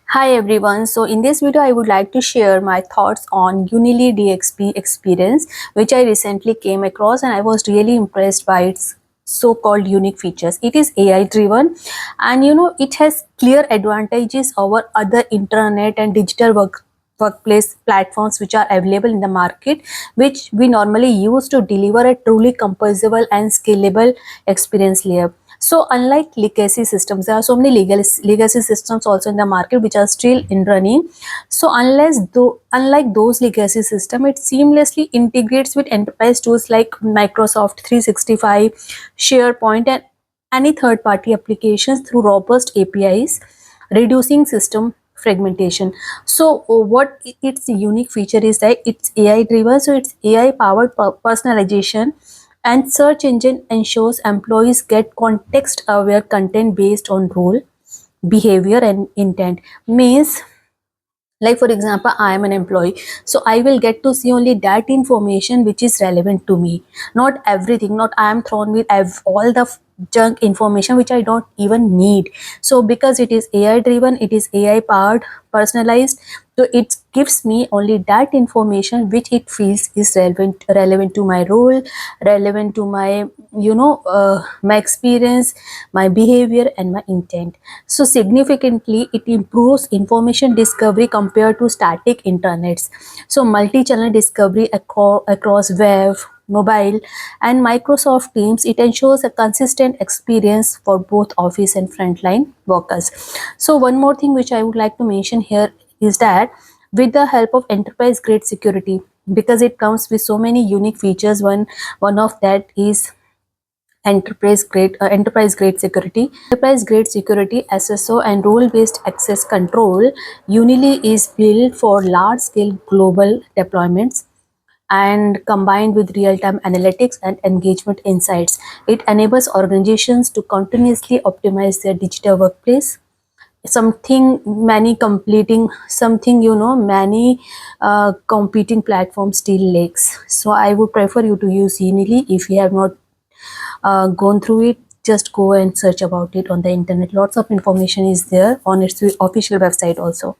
Hi everyone. So in this video I would like to share my thoughts on Unily DXP experience, which I recently came across and I was really impressed by its so-called unique features. It is AI driven and it has clear advantages over other internet and digital workplace platforms which are available in the market, which we normally use to deliver a truly composable and scalable experience layer. So unlike legacy systems, there are so many legacy systems also in the market which are still in running. So unlike those legacy system, it seamlessly integrates with enterprise tools like Microsoft 365, SharePoint, and any third-party applications through robust APIs, reducing system fragmentation. So what its unique feature is that it's AI driven, so it's AI powered personalization, and search engine ensures employees get context aware content based on role, behavior, and intent. Means, like for example, I am an employee, so I will get to see only that information which is relevant to me, not everything. Not I am thrown with all the junk information which I don't even need. So because it is AI driven, it is AI powered, personalized, so it gives me only that information which it feels is relevant to my role, relevant to my my experience, my behavior, and my intent. So significantly it improves information discovery compared to static internets. So multi-channel discovery across web, mobile, and Microsoft Teams, it ensures a consistent experience for both office and frontline workers. So one more thing which I would like to mention here is that with the help of enterprise grade security, because it comes with so many unique features, one of that is enterprise grade security, SSO, and role based access control. Unily is built for large scale global deployments, and combined with real time analytics and engagement insights, it enables organizations to continuously optimize their digital workplace, something many completing something many competing platforms still lacks. So I would prefer you to use Unily. If you have not gone through it, just go and search about it on the internet. Lots of information is there on its official website also.